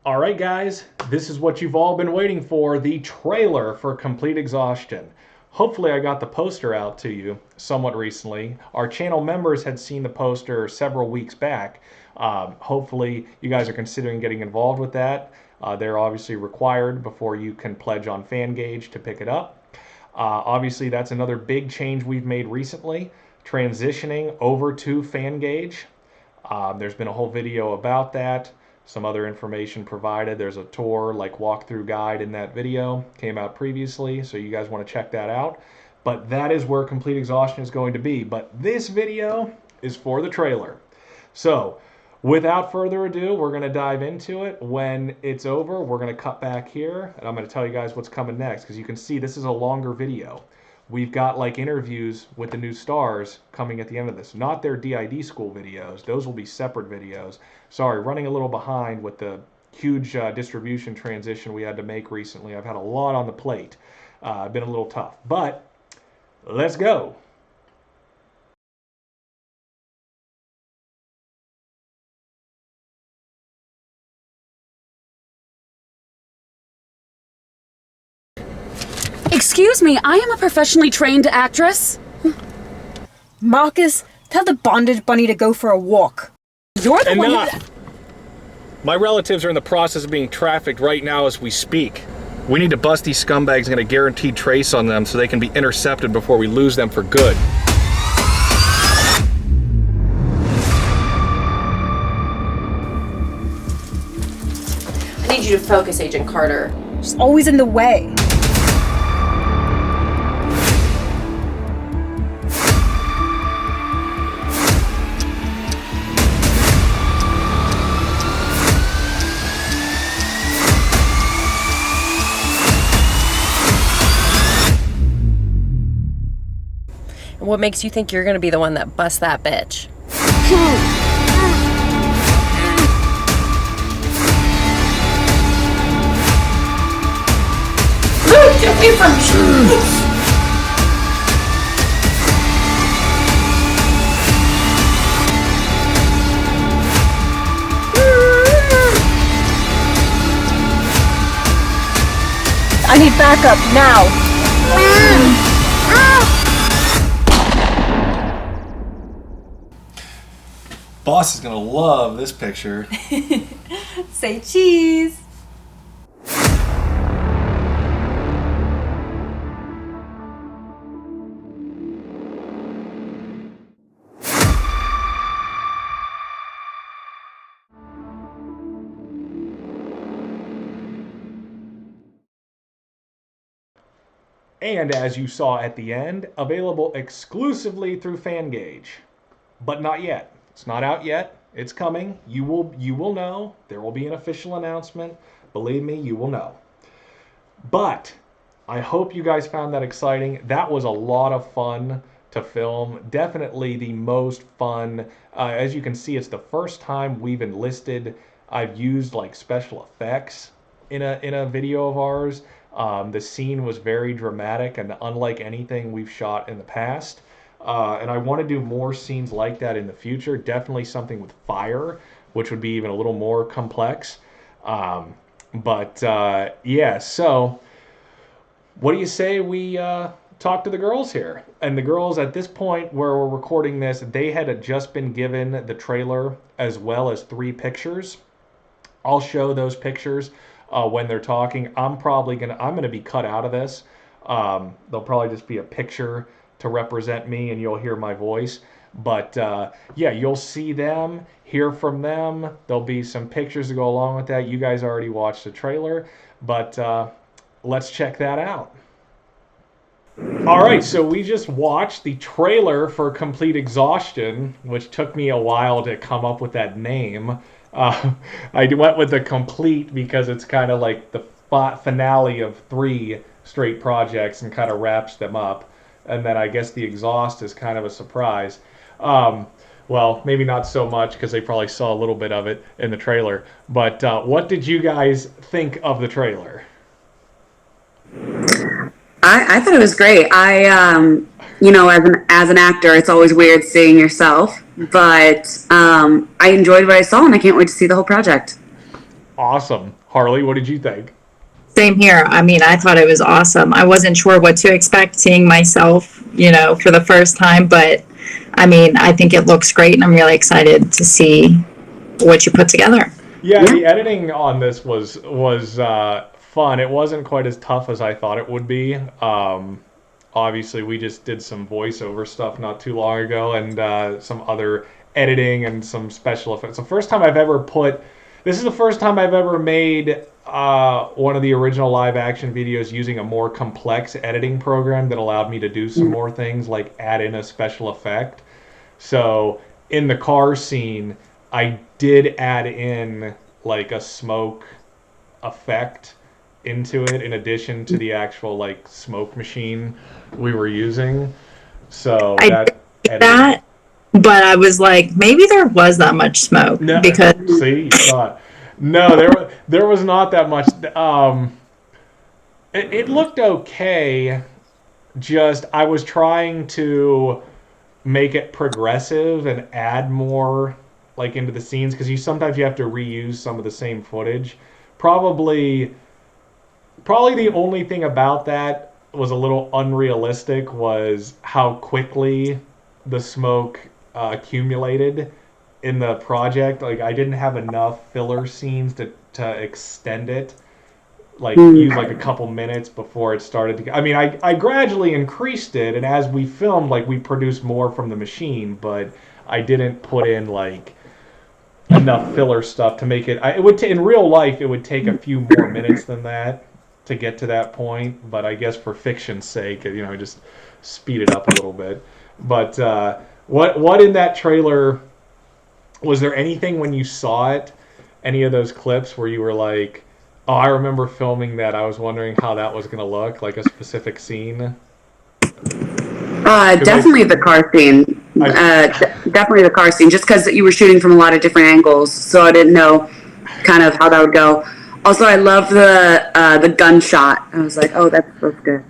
All right, guys, this is what you've all been waiting for, the trailer for Complete Exhaustion. Hopefully I got the poster out to you somewhat recently. Our channel members had seen the poster several weeks back. Hopefully you guys are considering getting involved with that. They're obviously required before you can pledge on FanGage to pick it up. Obviously that's another big change we've made recently, transitioning over to FanGage. There's been a whole video about that. Some other information provided. There's a tour, like walkthrough guide in that video. Came out previously, so you guys want to check that out. But that is where Complete Exhaustion is going to be. But this video is for the trailer. So, without further ado, we're going to dive into it. When it's over, we're going to cut back here, and I'm going to tell you guys what's coming next, because you can see this is a longer video. We've got like interviews with the new stars coming at the end of this. Not their DiD school videos. Those will be separate videos. Sorry, running a little behind with the huge distribution transition we had to make recently. I've had a lot on the plate. Been a little tough. But let's go. Excuse me, I am a professionally trained actress. Marcus, tell the bondage bunny to go for a walk. You're the one who... My relatives are in the process of being trafficked right now as we speak. We need to bust these scumbags and get a guaranteed trace on them so they can be intercepted before we lose them for good. I need you to focus, Agent Carter. She's always in the way. And what makes you think you're gonna be the one that busts that bitch? Get away from me! I need backup now. Boss is gonna love this picture. Say cheese. And as you saw at the end, available exclusively through FanGage. But not yet. It's not out yet. It's coming. You will know. There will be an official announcement. Believe me, you will know. But I hope you guys found that exciting. That was a lot of fun to film. Definitely the most fun. As you can see, it's the first time I've used like special effects in a video of ours. The scene was very dramatic and unlike anything we've shot in the past. And I want to do more scenes like that in the future. Definitely something with fire, which would be even a little more complex. Yeah, so what do you say we talk to the girls here? And the girls at this point where we're recording this, they had just been given the trailer as well as 3 pictures. I'll show those pictures when they're talking. I'm gonna be cut out of this. There'll probably just be a picture to represent me and you'll hear my voice. But yeah, you'll see them, hear from them. There'll be some pictures to go along with that. You guys already watched the trailer, but let's check that out. All right, so we just watched the trailer for Complete Exhaustion, which took me a while to come up with that name. I went with the Complete because it's kind of like the finale of 3 straight projects and kind of wraps them up. And then I guess the exhaust is kind of a surprise. Well, maybe not so much because they probably saw a little bit of it in the trailer. But what did you guys think of the trailer? I thought it was great. You know, as an actor, it's always weird seeing yourself, but I enjoyed what I saw, and I can't wait to see the whole project. Awesome. Harley, what did you think? Same here. I mean, I thought it was awesome. I wasn't sure what to expect seeing myself, for the first time, but I mean, I think it looks great and I'm really excited to see what you put together. Yeah, the editing on this was fun. It wasn't quite as tough as I thought it would be. Obviously, we just did some voiceover stuff not too long ago, and some other editing and some special effects. This is the first time I've ever made one of the original live action videos using a more complex editing program that allowed me to do some more things, like add in a special effect. So in the car scene, I did add in like a smoke effect into it in addition to the actual like smoke machine we were using. So I did that, but I was like, maybe there was that much smoke. No, because see, you saw it. No, there was not that much. It looked okay. Just I was trying to make it progressive and add more like into the scenes, because sometimes you have to reuse some of the same footage. Probably the only thing about that was a little unrealistic was how quickly the smoke accumulated in the project. Like I didn't have enough filler scenes to extend it, like use like a couple minutes before it started to. I mean, I gradually increased it, and as we filmed, like we produced more from the machine, but I didn't put in like enough filler stuff to make it. In real life, it would take a few more minutes than that to get to that point. But I guess for fiction's sake, just speed it up a little bit. But what in that trailer? Was there anything when you saw it, any of those clips where you were like, oh, I remember filming that. I was wondering how that was going to look, like a specific scene? Definitely the car scene. Definitely the car scene, just because you were shooting from a lot of different angles, so I didn't know kind of how that would go. Also, I love the gunshot. I was like, oh, that's good.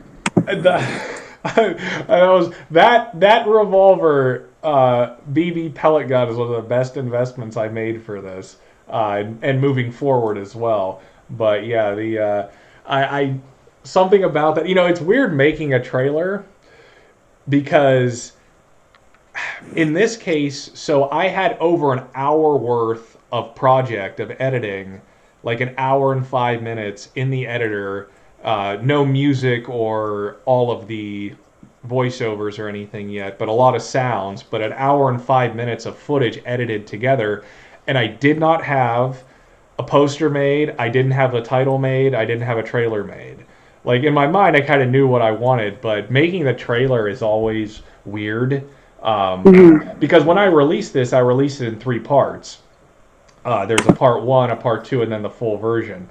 That revolver BB pellet gun is one of the best investments I made for this, and moving forward as well. But yeah, I something about that. It's weird making a trailer because in this case, so I had over an hour worth of project of editing, like an hour and 5 minutes in the editor. No music or all of the voiceovers or anything yet, but a lot of sounds, but an hour and 5 minutes of footage edited together. And I did not have a poster made. I didn't have a title made. I didn't have a trailer made. Like in my mind, I kind of knew what I wanted, but making the trailer is always weird. Because when I release this, I release it in 3 parts. There's a part 1, a part 2, and then the full version.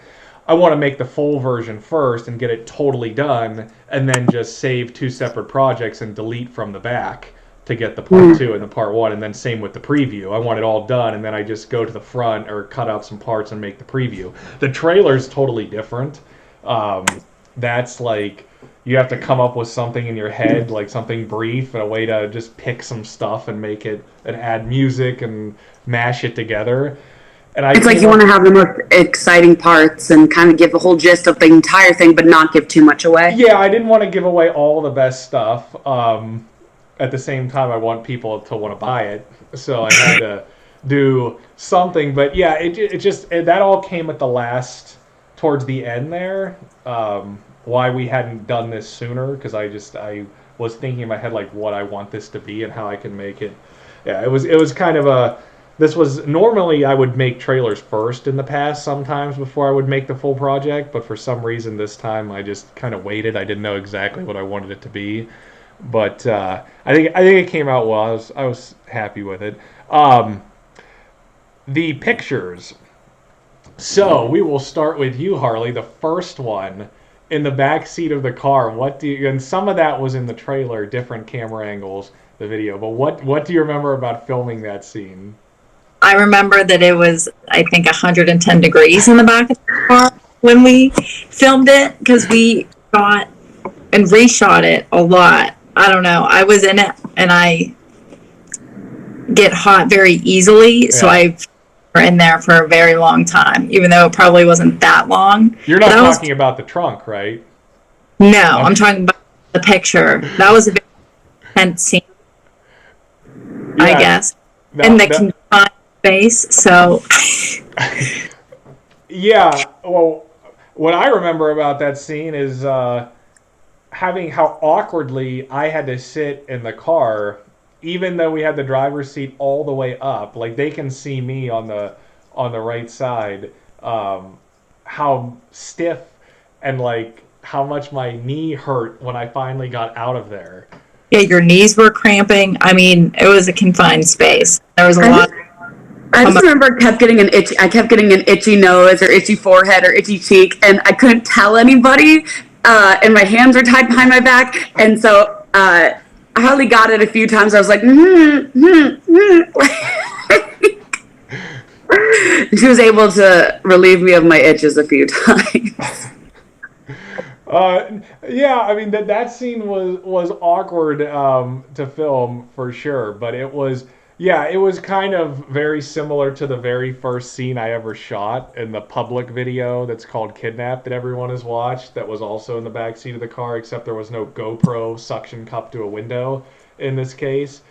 I want to make the full version first and get it totally done, and then just save 2 separate projects and delete from the back to get the part 2 and the part 1, and then same with the preview. I want it all done, and then I just go to the front or cut out some parts and make the preview. The trailer's totally different. That's like, you have to come up with something in your head, like something brief, and a way to just pick some stuff and make it, and add music and mash it together. And it's like you want to have the most exciting parts and kind of give the whole gist of the entire thing, but not give too much away. Yeah, I didn't want to give away all the best stuff. At the same time, I want people to want to buy it, so I had to do something. But yeah, that all came at the towards the end there. Why we hadn't done this sooner, because I was thinking in my head like what I want this to be and how I can make it. Yeah, it was kind of this was normally I would make trailers first in the past sometimes before I would make the full project, but for some reason this time I just kind of waited. I didn't know exactly what I wanted it to be, but I think it came out well. I was happy with it. The pictures. So we will start with you, Harley. The first one in the back seat of the car. And some of that was in the trailer, different camera angles, the video. But what do you remember about filming that scene? I remember that it was, I think, 110 degrees in the back of the car when we filmed it, because we shot and reshot it a lot. I don't know. I was in it, and I get hot very easily, so I were in there for a very long time, even though it probably wasn't that long. You're not talking about the trunk, right? No, I'm talking about the picture. That was a very intense scene, Yeah, I guess. And the confined space, so. Yeah, well, what I remember about that scene is having how awkwardly I had to sit in the car, even though we had the driver's seat all the way up. Like, they can see me on the right side. How stiff and like how much my knee hurt when I finally got out of there. Yeah, your knees were cramping. I mean, it was a confined space. There was a lot. I just remember I kept getting an itchy nose or itchy forehead or itchy cheek, and I couldn't tell anybody. And my hands were tied behind my back, and so I hardly got it a few times. I was like, She was able to relieve me of my itches a few times. Yeah, I mean that scene was awkward to film for sure, but it was kind of very similar to the very first scene I ever shot in the public video that's called Kidnapped that everyone has watched. That was also in the back seat of the car, except there was no GoPro suction cup to a window in this case.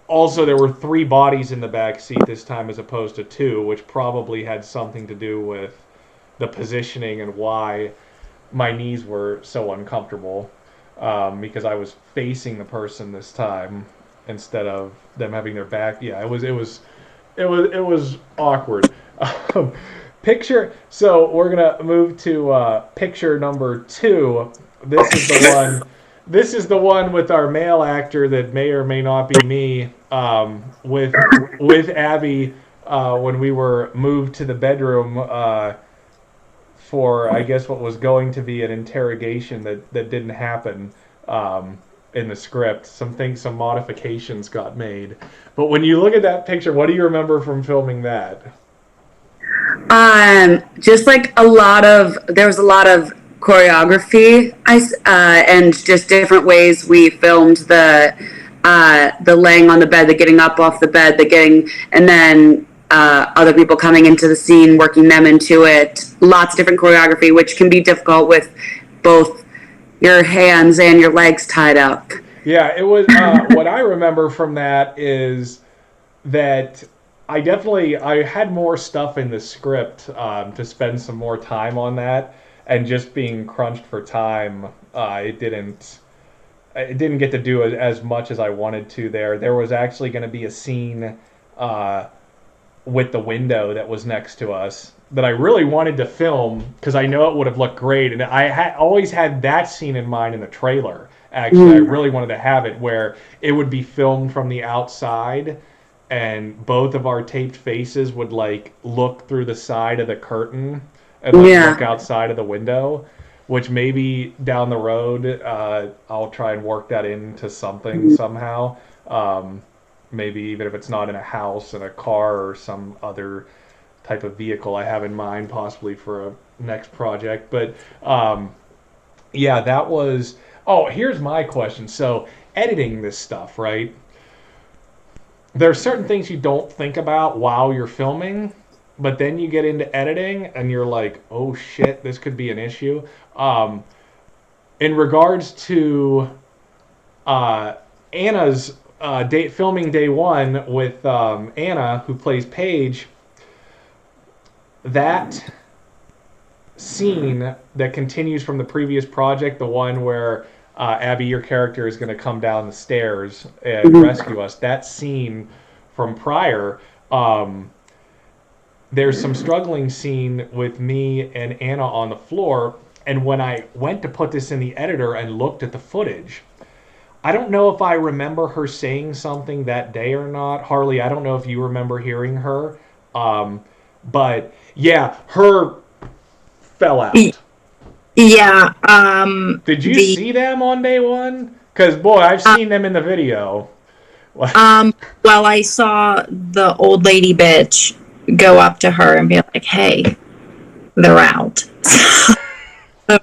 Also, there were 3 bodies in the back seat this time as opposed to 2, which probably had something to do with the positioning and why my knees were so uncomfortable, because I was facing the person this time instead of them having their back. Yeah, it was awkward. Picture. So we're gonna move to picture number 2. This is the one. This is the one with our male actor that may or may not be me, with Abby when we were moved to the bedroom for, I guess, what was going to be an interrogation that didn't happen in the script. Some modifications got made. But when you look at that picture, what do you remember from filming that? Just like there was a lot of choreography, and just different ways we filmed the laying on the bed, the getting up off the bed, and then other people coming into the scene, working them into it. Lots of different choreography, which can be difficult with both your hands and your legs tied up. Yeah, it was. What I remember from that is that I had more stuff in the script to spend some more time on that, and just being crunched for time, it didn't get to do as much as I wanted to there. There was actually going to be a scene with the window that was next to us that I really wanted to film because I know it would have looked great, and I always had that scene in mind in the trailer. Actually, I really wanted to have it where it would be filmed from the outside, and both of our taped faces would like look through the side of the curtain and look outside of the window. Which maybe down the road I'll try and work that into something somehow. Maybe even if it's not in a house, in a car or some other type of vehicle I have in mind, possibly for a next project. But yeah, that was. Oh, here's my question. So editing this stuff, right? There are certain things you don't think about while you're filming, but then you get into editing and you're like, oh shit, this could be an issue. In regards to Anna's filming day 1 with Anna, who plays Paige, that scene that continues from the previous project, the one where Abby, your character, is going to come down the stairs and rescue us, that scene from prior, there's some struggling scene with me and Anna on the floor, and when I went to put this in the editor and looked at the footage, I don't know if I remember her saying something that day or not. Harley, I don't know if you remember hearing her, but yeah, her fell out. Yeah. Did you see them on day 1? Because boy, I've seen them in the video. Well, I saw the old lady bitch go up to her and be like, "Hey, they're out."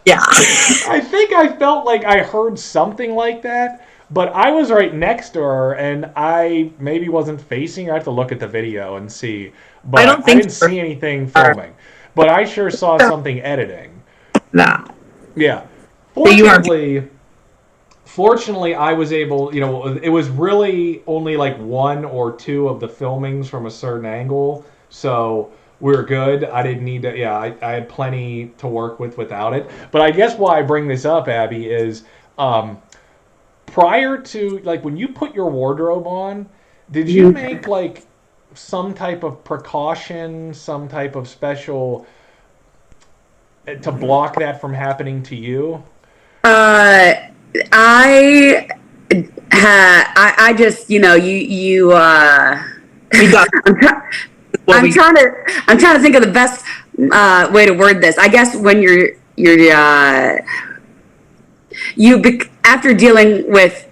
Yeah. I think I felt like I heard something like that. But I was right next to her, and I maybe wasn't facing her. I have to look at the video and see. But don't think I didn't see anything filming. But I sure saw something editing. Nah. Yeah. So you weren't. Fortunately, I was able, it was really only like one or two of the filmings from a certain angle. So we were good. I didn't need to, I had plenty to work with without it. But I guess why I bring this up, Abby, is prior to, like, when you put your wardrobe on, did you make, like, some type of precaution, some type of special to block that from happening to you? I just, you I'm trying to think of the best way to word this. I guess when after dealing with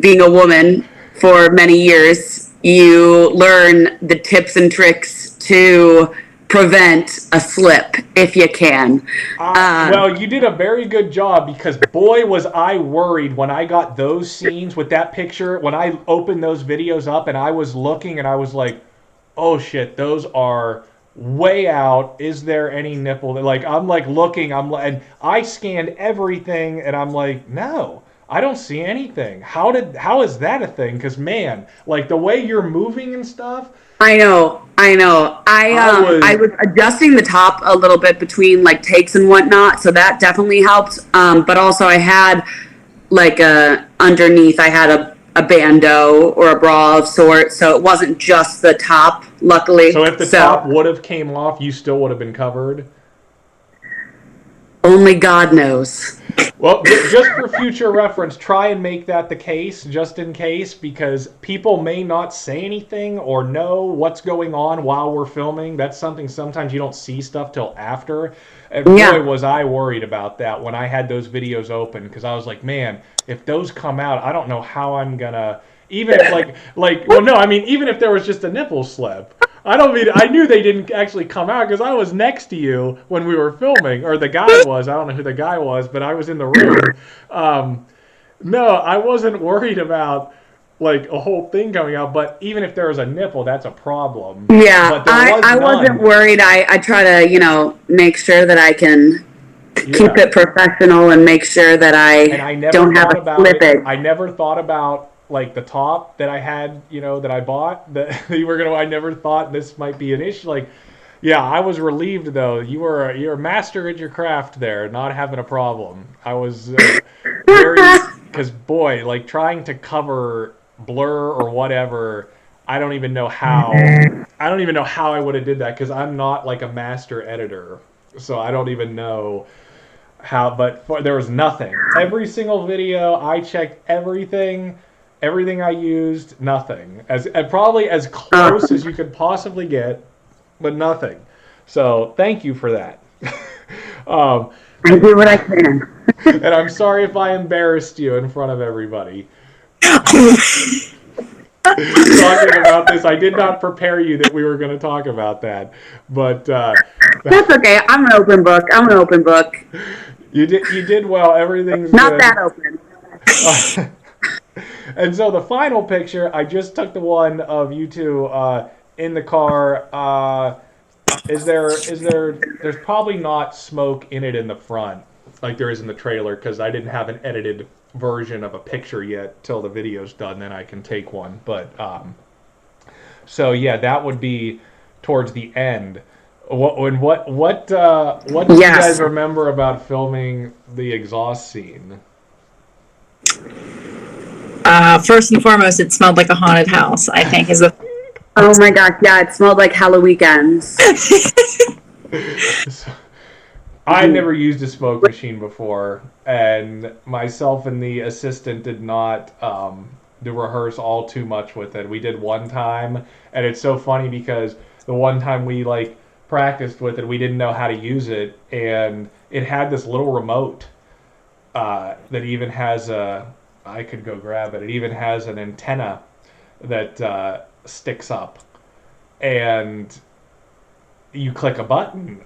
being a woman for many years, you learn the tips and tricks to prevent a slip if you can. Well, you did a very good job, because boy was I worried when I got those scenes with that picture, when I opened those videos up and I was looking and I was like, oh shit, those are way out. Is there any nipple? Like, I'm like looking, and I scanned everything and I'm like, no, I don't see anything. How is that a thing? Because man, like the way you're moving and stuff. I know. I was adjusting the top a little bit between like takes and whatnot, so that definitely helped. But also I had like underneath I had a bandeau or a bra of sorts, so it wasn't just the top, luckily. So if the top would have came off, you still would have been covered? Only God knows. Well, just for future reference, try and make that the case, just in case, because people may not say anything or know what's going on while we're filming. That's something sometimes you don't see stuff till after. And boy, was I worried about that when I had those videos open, because I was like, man, if those come out, I don't know how I'm gonna, even if even if there was just a nipple slip. I knew they didn't actually come out because I was next to you when we were filming, or the guy was. I don't know who the guy was, but I was in the room. No, I wasn't worried about like a whole thing coming out, but even if there was a nipple, that's a problem. Yeah, I wasn't worried. I try to, make sure that I can keep it professional and make sure that I don't have a slippage. I never thought about like the top that I had, that I bought, that you were I never thought this might be an issue. Like, yeah, I was relieved though. You're a master at your craft there, not having a problem. I was very, because boy, like trying to cover blur or whatever, I don't even know how I would have did that, because I'm not like a master editor, so I don't even know how. But there was nothing. Every single video, I checked everything. Everything I used, nothing. Probably as close as you could possibly get, but nothing. So thank you for that. I do what I can. And I'm sorry if I embarrassed you in front of everybody. Talking about this, I did not prepare you that we were going to talk about that. But that's okay. I'm an open book. You did well. Everything's not good. That open. And so the final picture, I just took the one of you two in the car. There's probably not smoke in it in the front like there is in the trailer, because I didn't have an edited version of a picture yet till the video's done. Then I can take one. But so yeah, that would be towards the end. What do you guys remember about filming the exhaust scene? First and foremost, it smelled like a haunted house, I think, is the... Oh my gosh, yeah, it smelled like Halloween. I never used a smoke machine before, and myself and the assistant did not rehearse all too much with it. We did one time, and it's so funny because the one time we like practiced with it, we didn't know how to use it, and it had this little remote that even has I could go grab it. It even has an antenna that sticks up, and you click a button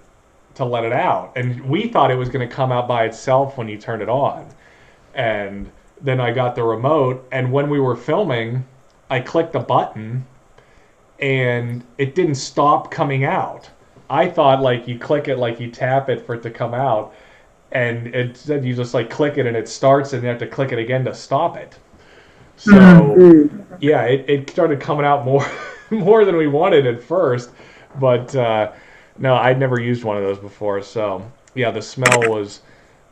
to let it out. And we thought it was going to come out by itself when you turn it on. And then I got the remote, and when we were filming, I clicked the button, and it didn't stop coming out. I thought like you click it, like you tap it for it to come out, and it said you just like click it and it starts, and you have to click it again to stop it. So yeah, it started coming out more more than we wanted at first, but no, I'd never used one of those before. So yeah, the smell was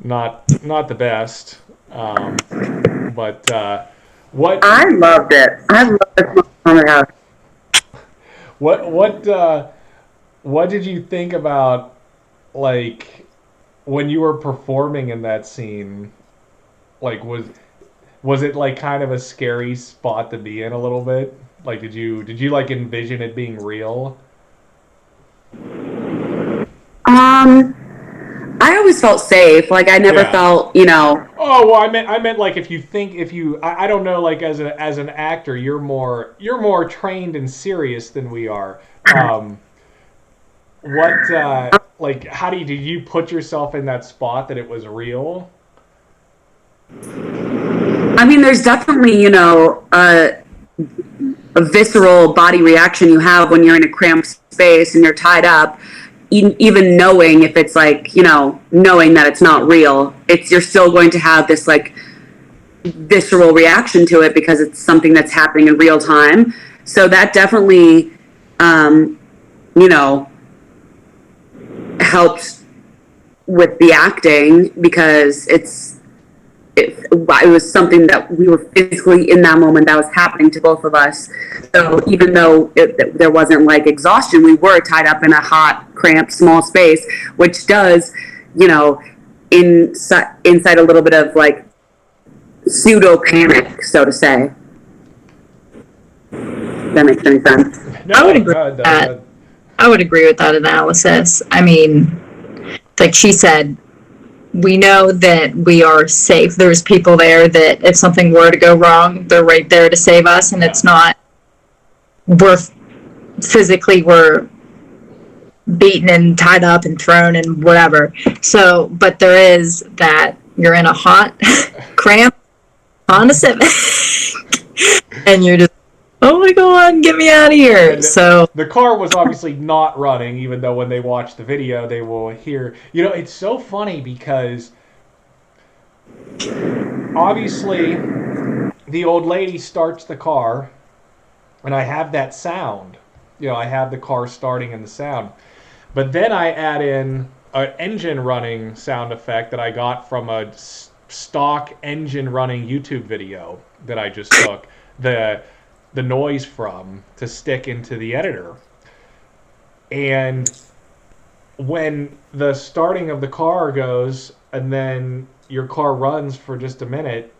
not the best. But what I loved it. I love the smell of the house. what did you think about, like, when you were performing in that scene? Like, was it like kind of a scary spot to be in a little bit? Like, did you like envision it being real? I always felt safe. Like I never Yeah. felt, Oh well, I meant like if you, I don't know, like as an actor, you're more trained and serious than we are. What like how did you put yourself in that spot that it was real? I mean, there's definitely, a visceral body reaction you have when you're in a cramped space and you're tied up. Even knowing if it's like, knowing that it's not real, you're still going to have this like visceral reaction to it because it's something that's happening in real time. So that definitely, you know, helped with the acting because it was something that we were physically in that moment that was happening to both of us. So even though there wasn't like exhaustion, we were tied up in a hot, cramped, small space, which does, inside a little bit of like pseudo panic, so to say. If that makes any sense. No, I would agree no, with that. I would agree with that analysis. I mean, like she said, we know that we are safe. There's people there that if something were to go wrong, they're right there to save us, and it's not we're beaten and tied up and thrown and whatever. So, but there is that you're in a hot, cramped Honda Civic, and you're just, oh my God, get me out of here. And So the car was obviously not running, even though when they watch the video, they will hear. It's so funny because obviously the old lady starts the car, and I have that sound. I have the car starting and the sound. But then I add in an engine running sound effect that I got from a stock engine running YouTube video that I just took the noise from to stick into the editor. And when the starting of the car goes and then your car runs for just a minute,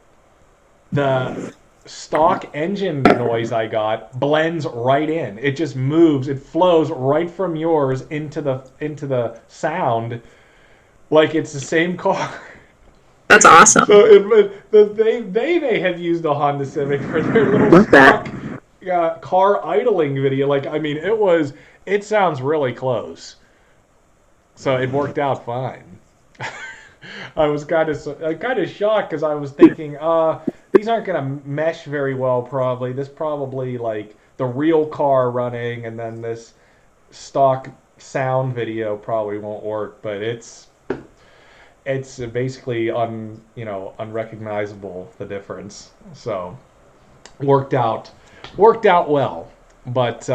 the stock engine noise I got blends right in. It just moves. It flows right from yours into the sound like it's the same car. that's awesome. So they may have used a Honda Civic for their little stock car idling video. Like, I mean, it sounds really close. So it worked out fine. I was kind of shocked because I was thinking, these aren't going to mesh very well probably. This probably like the real car running and then this stock sound video probably won't work, but it's basically unrecognizable, the difference. So worked out well. But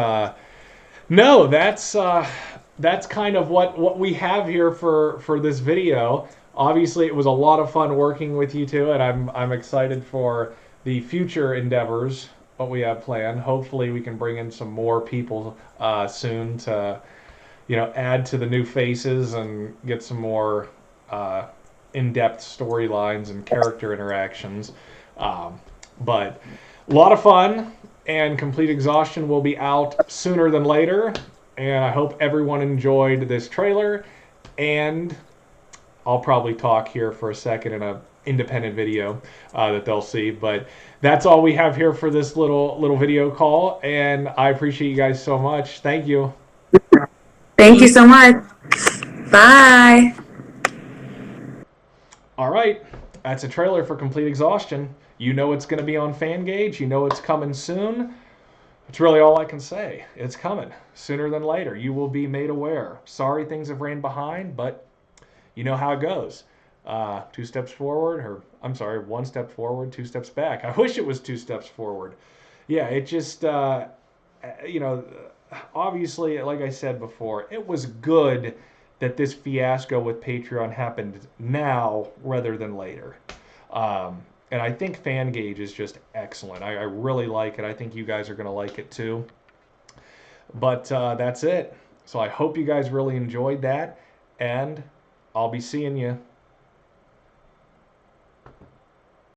no, that's kind of what we have here for this video. Obviously, it was a lot of fun working with you two, and I'm excited for the future endeavors, what we have planned. Hopefully, we can bring in some more people soon to, add to the new faces and get some more in-depth storylines and character interactions. But a lot of fun, and Complete Exhaustion will be out sooner than later. And I hope everyone enjoyed this trailer, and I'll probably talk here for a second in an independent video that they'll see. But that's all we have here for this little video call, and I appreciate you guys so much. Thank you. Thank you so much. Bye. All right, that's a trailer for Complete Exhaustion. You know it's going to be on Fangage. You know it's coming soon. It's really all I can say. It's coming sooner than later. You will be made aware. Sorry things have ran behind, but you know how it goes. 2 steps forward, or I'm sorry, 1 step forward, 2 steps back. I wish it was 2 steps forward. Yeah, it just, you know, obviously, like I said before, it was good that this fiasco with Patreon happened now rather than later. And I think Fangage is just excellent. I really like it. I think you guys are going to like it too. But that's it. So I hope you guys really enjoyed that. And I'll be seeing you